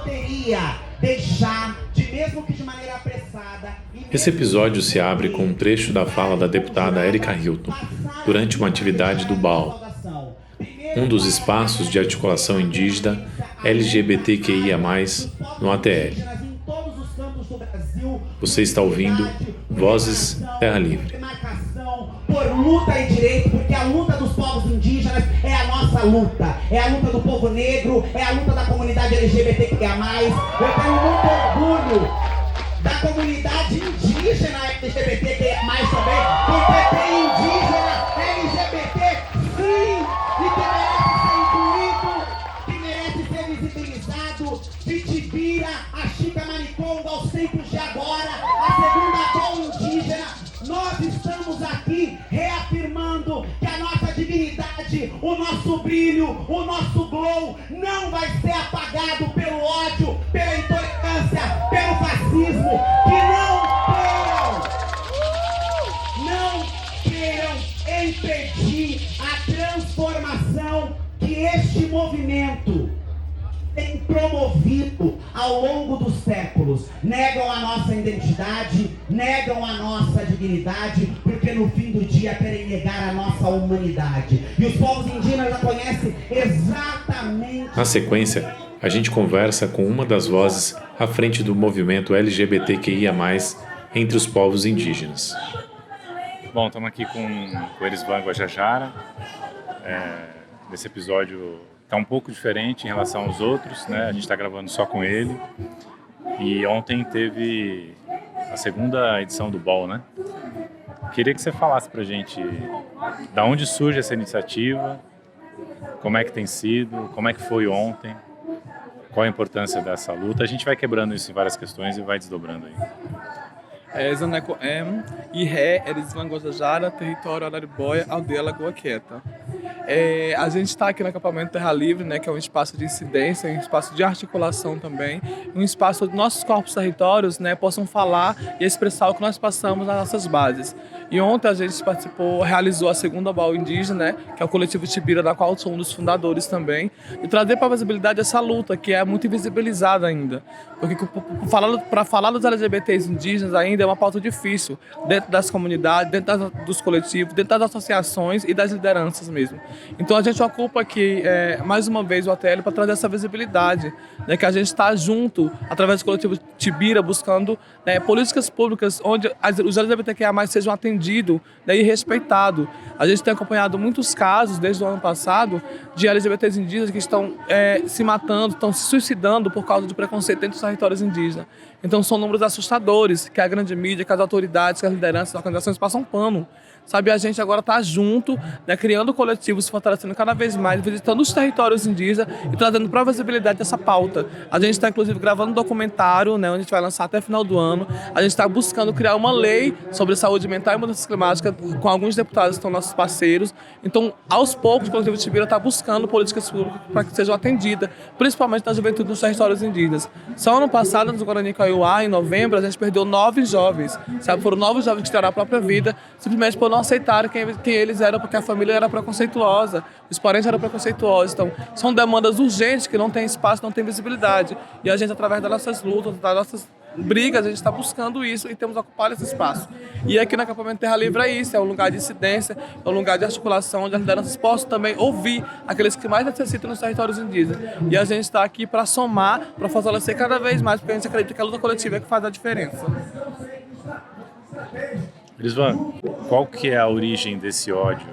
poderia deixar, mesmo que de maneira apressada... Esse episódio se abre com um trecho da fala da deputada Erika Hilton, durante uma atividade do BAL, um dos espaços de articulação indígena LGBTQIA+, no ATL. Você está ouvindo Vozes Terra Livre. Por luta e direito, porque a luta dos povos indígenas é a nossa luta, é a luta do povo negro, é a luta da comunidade LGBTQIA+. Eu tenho muito orgulho da comunidade indígena LGBTQIA+, também, porque tem indígena LGBT, sim, e que merece ser incluído, que merece ser visibilizado, de Tibira, a Chica Mariconga, aos tempos de agora, a segunda mão indígena. Nós estamos aqui reafirmando que a nossa dignidade, o nosso brilho, o nosso glow não vai ser apagado pelo ódio, pela intolerância, pelo fascismo. Que não queiram impedir a transformação que este movimento tem promovido ao longo dos séculos. Negam a nossa identidade, negam a nossa dignidade, porque no fim do dia querem negar a nossa humanidade. E os povos indígenas já conhecem exatamente... Na sequência, a gente conversa com uma das vozes à frente do movimento LGBTQIA+, entre os povos indígenas. Bom, estamos aqui com o Erisvan Guajajara. Nesse episódio está um pouco diferente em relação aos outros, né? A gente está gravando só com ele. E ontem teve a segunda edição do BAL, né? Queria que você falasse pra gente da onde surge essa iniciativa, como é que tem sido, como é que foi ontem, qual a importância dessa luta. A gente vai quebrando isso em várias questões e vai desdobrando aí. Zaneco M, Iré, Erisvan Guajajara, Território Araribóia, Aldeia Lagoa Quieta. A gente está aqui no acampamento Terra Livre, né, que é um espaço de incidência, um espaço de articulação também, um espaço onde nossos corpos territórios, né, possam falar e expressar o que nós passamos nas nossas bases. E ontem a gente realizou a segunda BAL indígena, né, que é o coletivo Tibira, da qual sou um dos fundadores também, e trazer para a visibilidade essa luta, que é muito invisibilizada ainda. Porque para falar dos LGBTs indígenas ainda é uma pauta difícil, dentro das comunidades, dentro dos coletivos, dentro das associações e das lideranças mesmo. Então a gente ocupa aqui, mais uma vez, o ATL para trazer essa visibilidade, né, que a gente está junto, através do coletivo Tibira, buscando, né, políticas públicas onde os LGBTQIA+ sejam atendidos, né, e respeitados. A gente tem acompanhado muitos casos, desde o ano passado, de LGBTs indígenas que estão se matando, estão se suicidando por causa de preconceito dentro dos territórios indígenas. Então são números assustadores, que a grande mídia, que as autoridades, que as lideranças, as organizações passam pano. Sabe, a gente agora está junto, né, criando coletivos, se fortalecendo cada vez mais, visitando os territórios indígenas e trazendo para a visibilidade essa pauta. A gente está, inclusive, gravando um documentário, né, onde a gente vai lançar até o final do ano. A gente está buscando criar uma lei sobre saúde mental e mudanças climáticas com alguns deputados que estão nossos parceiros. Então, aos poucos, o coletivo Tibira está buscando políticas públicas para que sejam atendidas, principalmente na juventude dos territórios indígenas. Só ano passado, no Guarani Kaiowá, em novembro, a gente perdeu 9 jovens. Sabe, foram 9 jovens que tiraram a própria vida, simplesmente por não aceitaram quem eles eram, porque a família era preconceituosa, os parentes eram preconceituosos. Então, são demandas urgentes que não têm espaço, não têm visibilidade. E a gente, através das nossas lutas, das nossas brigas, a gente está buscando isso e temos ocupado esse espaço. E aqui no acampamento Terra Livre é isso, é um lugar de incidência, é um lugar de articulação, onde as lideranças possam também ouvir aqueles que mais necessitam nos territórios indígenas. E a gente está aqui para somar, para fortalecer cada vez mais, porque a gente acredita que a luta coletiva é que faz a diferença. Erisvan, qual que é a origem desse ódio?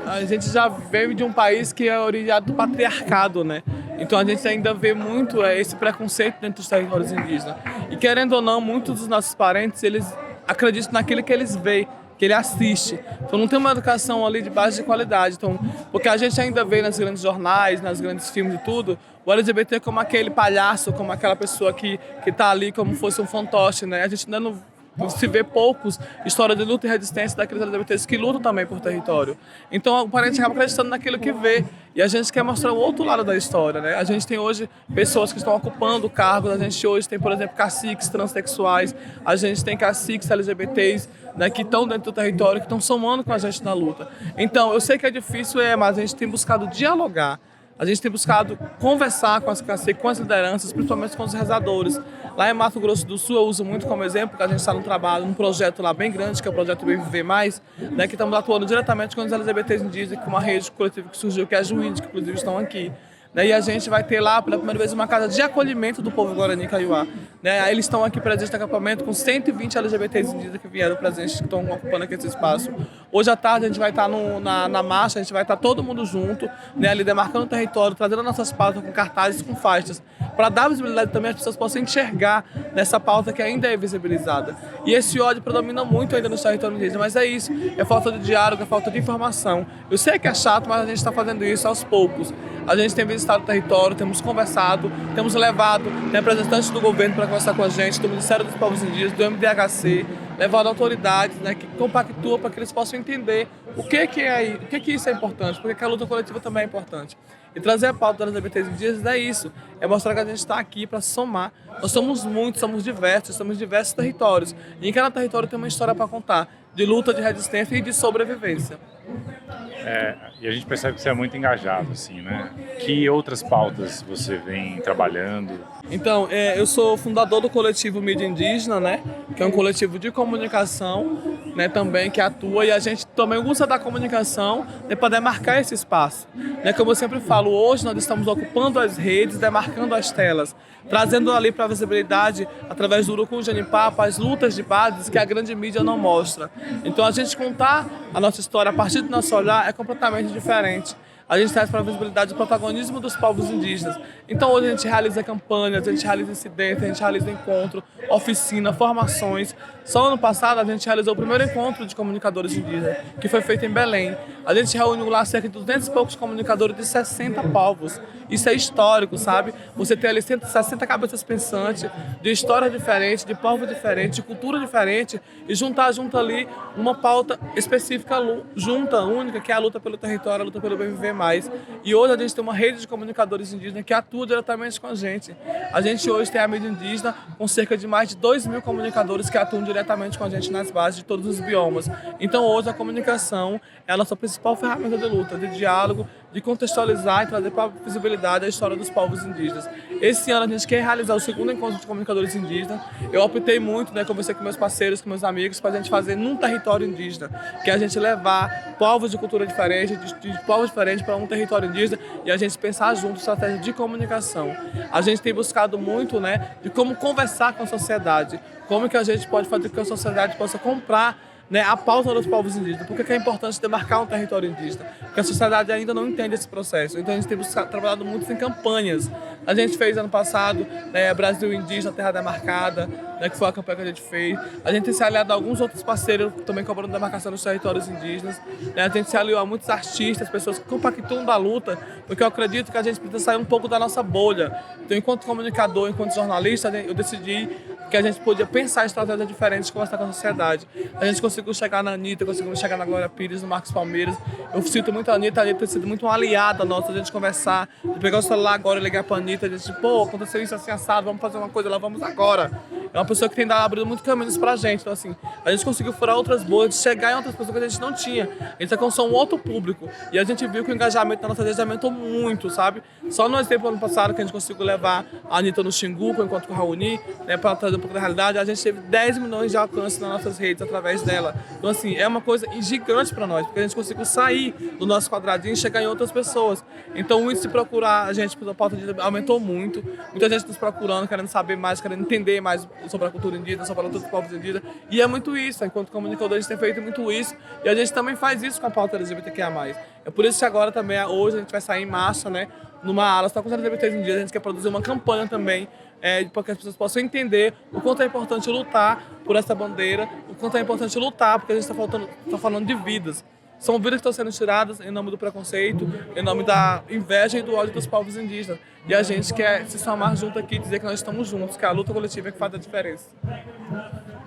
A gente já veio de um país que é originado do patriarcado, né? Então a gente ainda vê muito esse preconceito dentro dos territórios indígenas. E querendo ou não, muitos dos nossos parentes, eles acreditam naquilo que eles veem, que ele assiste. Então não tem uma educação ali de base de qualidade. Então, porque a gente ainda vê nos grandes jornais, nos grandes filmes e tudo, o LGBT como aquele palhaço, como aquela pessoa que tá ali como fosse um fantoche, né? A gente ainda não se vê poucos histórias de luta e resistência daqueles LGBTs que lutam também por território. Então o parente acaba acreditando naquilo que vê. E a gente quer mostrar o outro lado da história, né? A gente tem hoje pessoas que estão ocupando cargos, a gente hoje tem, por exemplo, caciques transexuais, a gente tem caciques LGBTs, né, que estão dentro do território, que estão somando com a gente na luta. Então, eu sei que é difícil, mas a gente tem buscado dialogar. A gente tem buscado conversar com as lideranças, principalmente com os rezadores. Lá em Mato Grosso do Sul eu uso muito como exemplo, que a gente está num trabalho, num projeto lá bem grande, que é o projeto Bem Viver Mais, né, que estamos atuando diretamente com os LGBTs indígenas, com uma rede coletiva que surgiu, que é a Juíde, que inclusive estão aqui. E a gente vai ter lá, pela primeira vez, uma casa de acolhimento do povo Guarani Kaiowá. Aí eles estão aqui presentes no acampamento com 120 LGBTs indígenas que vieram presentes, que estão ocupando aqui esse espaço. Hoje à tarde a gente vai estar na marcha, a gente vai estar todo mundo junto, ali demarcando o território, trazendo nossas pautas com cartazes, com faixas, para dar visibilidade também, as pessoas possam enxergar nessa pauta que ainda é visibilizada. E esse ódio predomina muito ainda nos territórios indígenas, mas é isso, é falta de diálogo, é falta de informação. Eu sei que é chato, mas a gente está fazendo isso aos poucos. A gente tem visitado o território, temos conversado, temos levado representantes do governo para conversar com a gente, do Ministério dos Povos Indígenas, do MDHC, levado autoridades, que compactuam para que eles possam entender o que isso é importante, porque a luta coletiva também é importante. E trazer a pauta das LGBTs indígenas é isso, é mostrar que a gente está aqui para somar. Nós somos muitos, somos diversos, somos diversos territórios. E em cada território tem uma história para contar, de luta, de resistência e de sobrevivência. E a gente percebe que você é muito engajado, assim, né? Que outras pautas você vem trabalhando? Então, eu sou fundador do coletivo Mídia Indígena, que é um coletivo de comunicação, também que atua, e a gente também usa da comunicação para demarcar esse espaço. Como eu sempre falo, hoje nós estamos ocupando as redes, demarcando as telas, trazendo ali para a visibilidade, através do Urucum Janipapa, as lutas de bases que a grande mídia não mostra. Então, a gente contar a nossa história a partir do nosso olhar é completamente diferente. A gente traz para a visibilidade o protagonismo dos povos indígenas. Então hoje a gente realiza campanhas, a gente realiza incidentes, a gente realiza encontro, oficina, formações. Só ano passado a gente realizou o primeiro encontro de comunicadores indígenas, que foi feito em Belém. A gente reuniu lá cerca de 200 e poucos comunicadores de 60 povos. Isso é histórico, sabe? Você tem ali 60 cabeças pensantes, de histórias diferentes, de povos diferentes, de cultura diferente, e juntar junto ali uma pauta específica, junta, única, que é a luta pelo território, a luta pelo bem viver mais. E hoje a gente tem uma rede de comunicadores indígenas que atua diretamente com a gente. A gente hoje tem a mídia indígena com cerca de mais de 2.000 comunicadores que atuam diretamente com a gente nas bases de todos os biomas. Então hoje a comunicação é a nossa principal ferramenta de luta, de diálogo, de contextualizar e trazer para a visibilidade a história dos povos indígenas. Esse ano a gente quer realizar o segundo encontro de comunicadores indígenas. Eu optei muito, conversei com meus parceiros, com meus amigos, para a gente fazer num território indígena, que é a gente levar povos de cultura diferente, de povos diferentes para um território indígena e a gente pensar junto estratégia de comunicação. A gente tem buscado muito, de como conversar com a sociedade, como que a gente pode fazer com que a sociedade possa comprar a pauta dos povos indígenas. Por que é importante demarcar um território indígena? Porque a sociedade ainda não entende esse processo. Então a gente tem trabalhado muito em campanhas. A gente fez ano passado Brasil Indígena, Terra Demarcada, que foi a campanha que a gente fez. A gente tem se aliado a alguns outros parceiros também cobrando demarcação dos territórios indígenas. A gente se aliou a muitos artistas, pessoas que compactuam da luta, porque eu acredito que a gente precisa sair um pouco da nossa bolha. Então, enquanto comunicador, enquanto jornalista, eu decidi que a gente podia pensar estratégias diferentes de conversar com a sociedade. A gente conseguiu chegar na Anitta, conseguimos chegar na Glória Pires, no Marcos Palmeiras. Eu sinto muito a Anitta tem sido muito uma aliada nossa, a gente conversar, de pegar o celular agora e ligar pra Anitta, a gente, aconteceu isso assim assado, vamos fazer uma coisa lá, vamos agora. É uma pessoa que tem abrido muitos caminhos pra gente, então assim, a gente conseguiu furar outras bolhas, chegar em outras pessoas que a gente não tinha. A gente alcançou um outro público, e a gente viu que o engajamento da nossa rede aumentou muito, sabe? Só no exemplo ano passado que a gente conseguiu levar a Anitta no Xingu, com o encontro com o Raoni, para trazer um pouco da realidade, a gente teve 10 milhões de alcance nas nossas redes através dela. Então assim, é uma coisa gigante para nós, porque a gente conseguiu sair do nosso quadradinho e chegar em outras pessoas. Então o índice de procurar a gente pela pauta indígena aumentou muito, muita gente nos procurando, querendo saber mais, querendo entender mais sobre a cultura indígena, sobre a luta dos povos indígenas, e é muito isso, enquanto comunicador a gente tem feito muito isso, e a gente também faz isso com a pauta LGBTQIA+. É por isso que agora também, hoje a gente vai sair em março, numa ala só com os LGBTs indígenas, a gente quer produzir uma campanha também, para que as pessoas possam entender o quanto é importante lutar por essa bandeira, o quanto é importante lutar, porque a gente está falando de vidas. São vidas que estão sendo tiradas em nome do preconceito, em nome da inveja e do ódio dos povos indígenas. E a gente quer se somar junto aqui e dizer que nós estamos juntos, que a luta coletiva é que faz a diferença.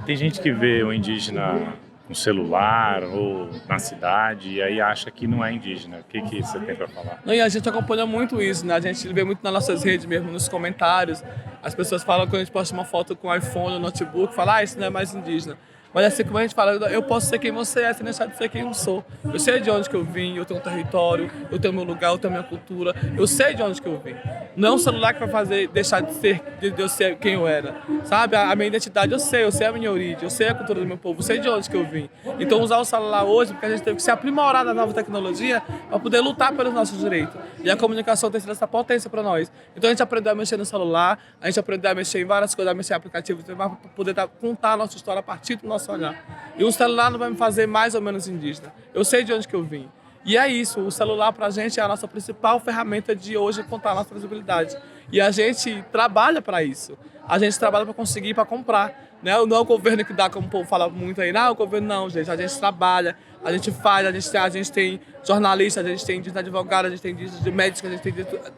Tem gente que vê o indígena no celular ou na cidade e aí acha que não é indígena. O que você tem para falar? Não, e a gente acompanha muito isso, A gente vê muito nas nossas redes mesmo, nos comentários. As pessoas falam que a gente posta uma foto com o iPhone ou notebook, falam, isso não é mais indígena. Mas assim como a gente fala, eu posso ser quem você é sem deixar de ser quem eu sou. Eu sei de onde que eu vim, eu tenho um território, eu tenho meu lugar, eu tenho minha cultura, eu sei de onde que eu vim. Não é um celular que vai fazer deixar de eu ser quem eu era, sabe? A minha identidade eu sei a minha origem, eu sei a cultura do meu povo, eu sei de onde que eu vim. Então usar o celular hoje, porque a gente teve que se aprimorar na nova tecnologia para poder lutar pelos nossos direitos. E a comunicação tem sido essa potência para nós. Então a gente aprendeu a mexer no celular, a gente aprendeu a mexer em várias coisas, a mexer em aplicativos, para poder contar a nossa história a partir do nosso olhar. E o celular não vai me fazer mais ou menos indígena. Eu sei de onde que eu vim. E é isso, o celular pra gente é a nossa principal ferramenta de hoje contar a nossa visibilidade. E a gente trabalha para isso. A gente trabalha para conseguir, para comprar. Né? Não é o governo que dá, como o povo fala muito aí, não, o governo não, gente. A gente trabalha, a gente faz, a gente tem jornalistas, a gente tem advogados, a gente tem de médicos, a gente tem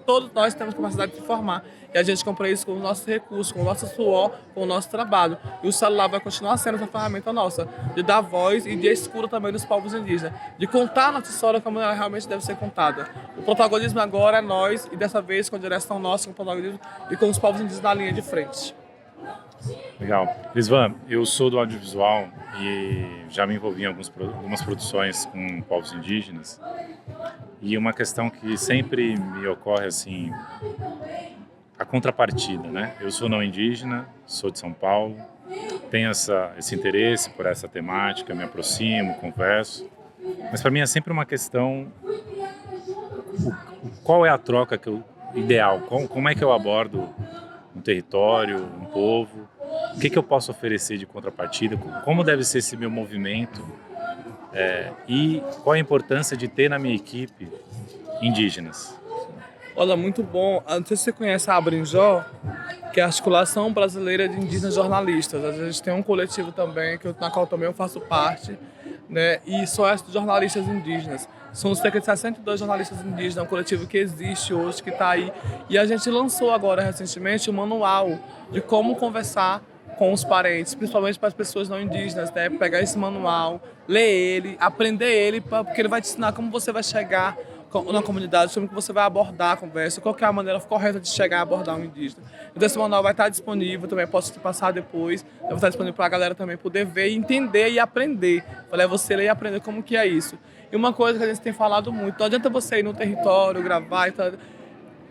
todos nós temos capacidade de se formar. E a gente compra isso com os nossos recursos, com o nosso suor, com o nosso trabalho. E o celular vai continuar sendo essa ferramenta nossa, de dar voz e de escuta também dos povos indígenas, de contar a nossa história como ela realmente deve ser contada. O protagonismo agora é nós, e dessa vez com a direção nossa, com o protagonismo e com os povos indígenas na linha de frente. Legal. Elisvan, eu sou do audiovisual e já me envolvi em algumas produções com povos indígenas. E uma questão que sempre me ocorre assim, a contrapartida, né? Eu sou não indígena, sou de São Paulo, tenho esse interesse por essa temática, me aproximo, converso. Mas para mim é sempre uma questão, qual é a troca ideal? Como é que eu abordo um território, um povo? O que eu posso oferecer de contrapartida? Como deve ser esse meu movimento? E qual a importância de ter na minha equipe indígenas? Olha, muito bom. Não sei se você conhece a Abrinjó, que é a Articulação Brasileira de Indígenas Jornalistas. A gente tem um coletivo também, na qual também eu faço parte, né? E só é de jornalistas indígenas. São cerca de 62 jornalistas indígenas, é um coletivo que existe hoje, que está aí. E a gente lançou agora, recentemente, um manual de como conversar com os parentes, principalmente para as pessoas não indígenas, né? Pegar esse manual, ler ele, aprender ele, porque ele vai te ensinar como você vai chegar na comunidade, como que você vai abordar a conversa, qual que é a maneira correta de chegar a abordar um indígena. Então esse manual vai estar disponível, também posso te passar depois, vai estar disponível para a galera também poder ver, entender e aprender. Falei, você ler e aprender como que é isso. E uma coisa que a gente tem falado muito, não adianta você ir no território, gravar e tal,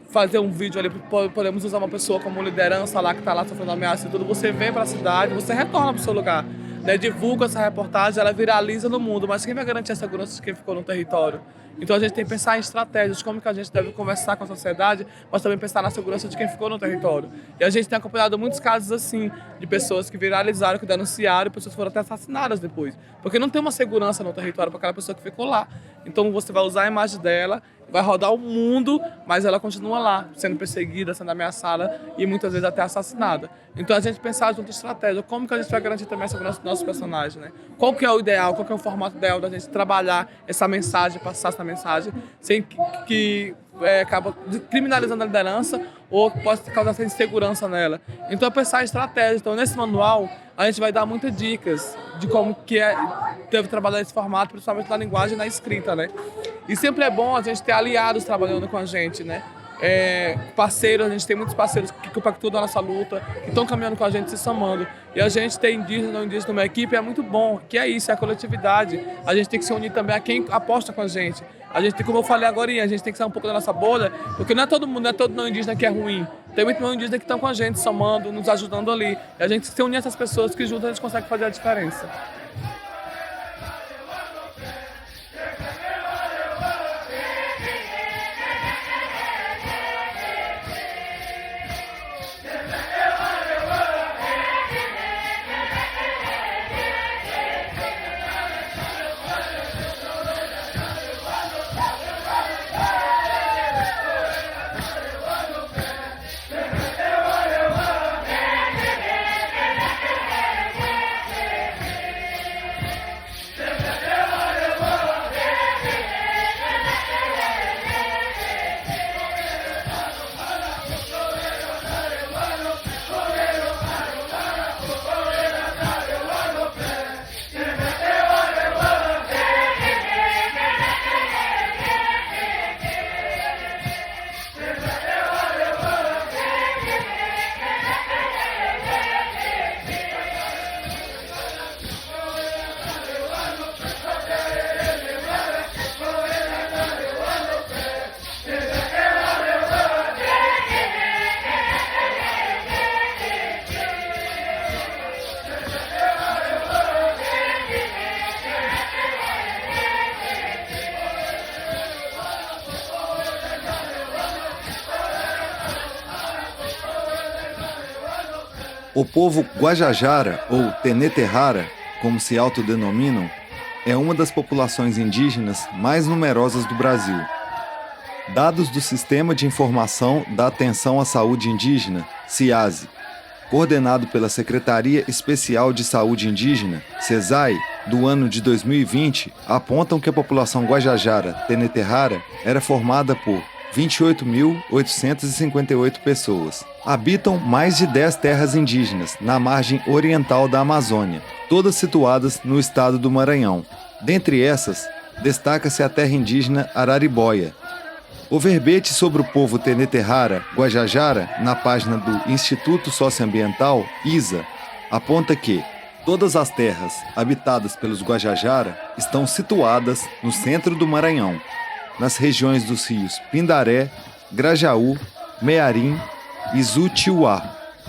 fazer um vídeo ali, podemos usar uma pessoa como liderança lá que está lá sofrendo ameaça e tudo, você vem para a cidade, você retorna para o seu lugar, né? Divulga essa reportagem, ela viraliza no mundo, mas quem vai garantir a segurança de quem ficou no território? Então a gente tem que pensar em estratégias, como que a gente deve conversar com a sociedade, mas também pensar na segurança de quem ficou no território. E a gente tem acompanhado muitos casos assim, de pessoas que viralizaram, que denunciaram, e pessoas foram até assassinadas depois. Porque não tem uma segurança no território para aquela pessoa que ficou lá. Então você vai usar a imagem dela, vai rodar o mundo, mas ela continua lá, sendo perseguida, sendo ameaçada e muitas vezes até assassinada. Então a gente pensar junto em estratégia, como que a gente vai garantir também a segurança dos nossos personagens, né? Qual que é o ideal, qual que é o formato ideal da gente trabalhar essa mensagem, passar essa mensagem, sem que acaba criminalizando a liderança ou possa causar essa insegurança nela. Então é pensar em estratégia. Então nesse manual a gente vai dar muitas dicas de como que deve trabalhar esse formato, principalmente na linguagem e na escrita, né? E sempre é bom a gente ter aliados trabalhando com a gente, né? Parceiros, a gente tem muitos parceiros que compactuam a nossa luta, que estão caminhando com a gente, se somando. E a gente tem indígenas, não indígenas numa equipe, é muito bom, que é isso, é a coletividade. A gente tem que se unir também a quem aposta com a gente. A gente tem, como eu falei agora, a gente tem que sair um pouco da nossa bolha, porque não é todo mundo, não é todo não indígena que é ruim. Tem muito não indígena que estão com a gente, somando, nos ajudando ali. E a gente se unir a essas pessoas que juntas a gente consegue fazer a diferença. O povo Guajajara, ou Teneterrara, como se autodenominam, é uma das populações indígenas mais numerosas do Brasil. Dados do Sistema de Informação da Atenção à Saúde Indígena, SIASE, coordenado pela Secretaria Especial de Saúde Indígena, SESAI, do ano de 2020, apontam que a população Guajajara Teneterrara era formada por 28.858 pessoas. Habitam mais de 10 terras indígenas na margem oriental da Amazônia, todas situadas no estado do Maranhão. Dentre essas, destaca-se a terra indígena Araribóia. O verbete sobre o povo Teneterrara Guajajara, na página do Instituto Socioambiental, ISA, aponta que todas as terras habitadas pelos Guajajara estão situadas no centro do Maranhão, nas regiões dos rios Pindaré, Grajaú, Mearim e Zutiuá.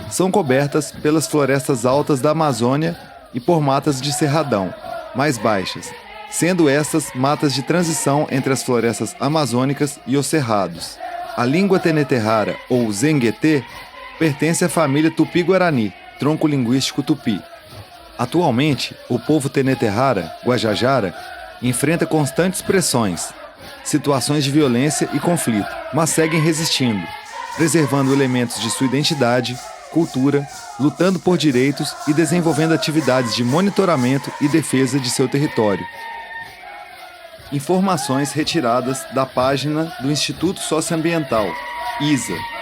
São cobertas pelas florestas altas da Amazônia e por matas de cerradão, mais baixas, sendo estas matas de transição entre as florestas amazônicas e os cerrados. A língua Teneterrara, ou Zenguetê, pertence à família Tupi-Guarani, tronco linguístico Tupi. Atualmente, o povo Teneterrara, Guajajara, enfrenta constantes pressões, situações de violência e conflito, mas seguem resistindo, preservando elementos de sua identidade, cultura, lutando por direitos e desenvolvendo atividades de monitoramento e defesa de seu território. Informações retiradas da página do Instituto Socioambiental, ISA.